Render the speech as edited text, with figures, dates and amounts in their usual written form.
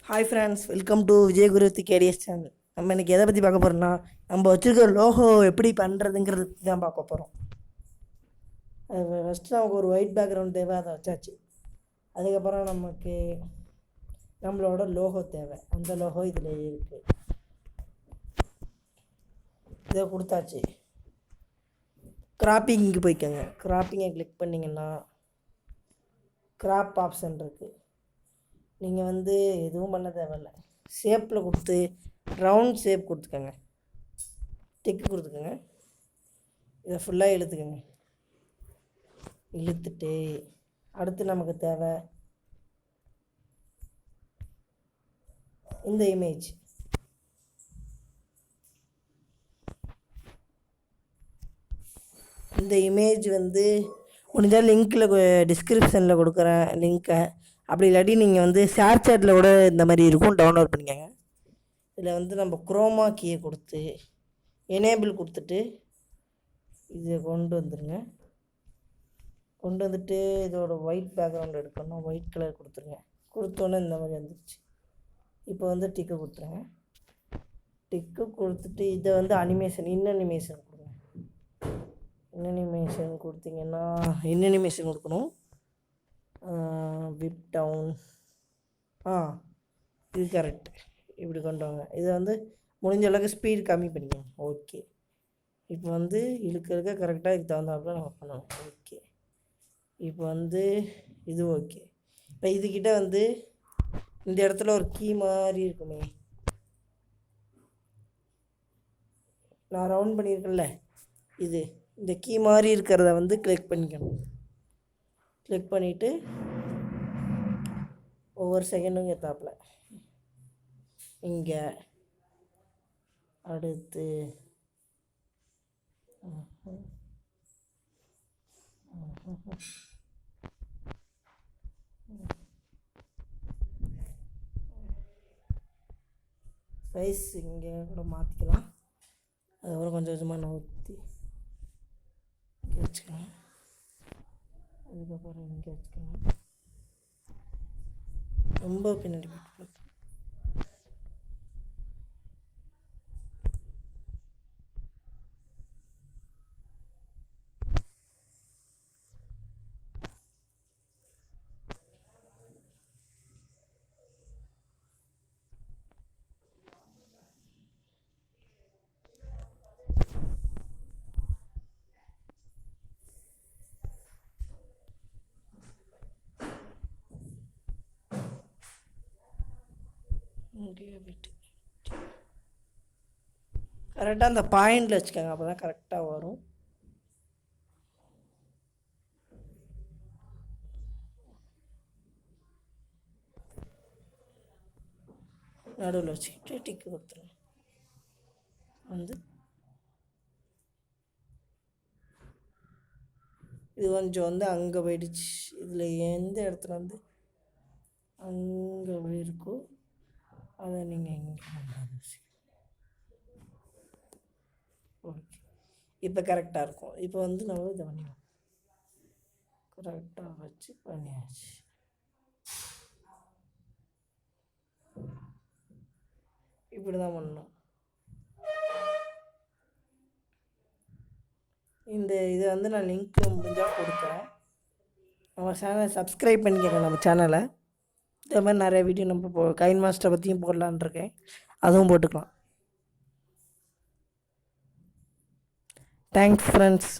Hi friends, welcome to Vijayaguru KTS channel. நம்ம இன்றைக்கி எதை பற்றி பார்க்க போகிறோம்னா, நம்ம வச்சுருக்க லோகோ எப்படி பண்ணுறதுங்கிறத பற்றி தான் பார்க்க போகிறோம். அது ஃபஸ்ட்டு நமக்கு ஒரு ஒயிட் பேக்ரவுண்ட் தேவை, அதை வச்சாச்சு. அதுக்கப்புறம் நமக்கு நம்மளோட லோகோ தேவை. அந்த லோகோ இதில் இருக்குது, இதை கொடுத்தாச்சு. கிராப்பிங்க்கு போய்க்கோங்க. கிராப்பிங்கை கிளிக் பண்ணிங்கன்னா கிராப் ஆப்ஷன் இருக்குது. நீங்கள் எதுவும் பண்ண தேவையில்லை. ஷேப்பில் கொடுத்து ரவுண்ட் ஷேப் கொடுத்துக்கோங்க, டிக்கு கொடுத்துக்கோங்க. இதை ஃபுல்லாக இழுத்துக்கோங்க. இழுத்துட்டு அடுத்து நமக்கு தேவை இந்த இமேஜ். இந்த இமேஜ் முடிஞ்சால் லிங்க்கில் டிஸ்கிரிப்ஷனில் கொடுக்குறேன் லிங்க்கை. அப்படி இல்லாட்டி நீங்கள் ஷேர் சேட்டில் கூட இந்த மாதிரி இருக்கும், டவுன்லோட் பண்ணிக்கோங்க. இதில் நம்ம குரோமா கீயை கொடுத்து எனேபிள் கொடுத்துட்டு இதை கொண்டு வந்துடுங்க. கொண்டு வந்துட்டு இதோட ஒயிட் பேக்ரவுண்ட் எடுக்கணும், ஒயிட் கலர் கொடுத்துருங்க. கொடுத்தோன்னே இந்த மாதிரி வந்துடுச்சு. இப்போ டிக்கு கொடுத்துருங்க. டிக்கு கொடுத்துட்டு இதை அனிமேஷன் அனிமேஷன் கொடுங்க. அனிமேஷன் கொடுத்தீங்கன்னா அனிமேஷன் கொடுக்கணும். விப் டவுன், இது கரெக்ட். இப்படி கொண்டு வாங்க. இதை முடிஞ்ச அளவுக்கு ஸ்பீடு கம்மி பண்ணிக்கோங்க. ஓகே. இப்போ இழுக்க கரெக்டாக இதுக்கு தகுந்தாப்புல நம்ம பண்ணணும். ஓகே. இப்போ இது ஓகே. இப்போ இதுக்கிட்ட இந்த இடத்துல ஒரு கீ மாதிரி இருக்குமே, நான் ரவுண்ட் பண்ணியிருக்கேன்ல, இந்த கீ மாதிரி இருக்கிறத கிளிக் பண்ணிக்கணும். கிளிக் பண்ணிவிட்டு ஒவ்வொரு செகண்டும் ஏற்றாப்புல இங்கே அடுத்து சைஸ் இங்கே கூட மாற்றிக்கலாம். அதுக்கப்புறம் கொஞ்சம் கொஞ்சமாக நவுத்தி இங்கே வச்சுக்கலாம். அதுக்கப்புறம் இங்கே வச்சுக்கலாம். ரொம்ப பின்னாடி போட்டு விட்டு கரெக்டாக அந்த பாயிண்டில் வச்சுக்கோங்க. அப்போ தான் கரெக்டாக வரும். நடுவில் வச்சுக்கிட்டு டிக்கு கொடுத்துருங்க. இது கொஞ்சம் அங்கே போயிடுச்சு. இதில் எந்த இடத்துல அங்கே போயிருக்கோ அதை நீங்கள் எங்கே ஓகே. இப்போ கரெக்டாக இருக்கும். இப்போ நம்ம இதை பண்ணிடுவோம். கரெக்டாக வச்சு பண்ணியாச்சு. இப்படி தான் பண்ணணும். இதை நான் லிங்க் முடிஞ்சால் கொடுக்குறேன். நம்ம சேனலை சப்ஸ்கிரைப் பண்ணிக்கோங்க. நம்ம சேனலை இதே மாதிரி நிறைய வீடியோ நம்ம கைன்மாஸ்டரை பற்றியும் போடலான் இருக்கேன். அதுவும் போட்டுக்கலாம். Thanks friends.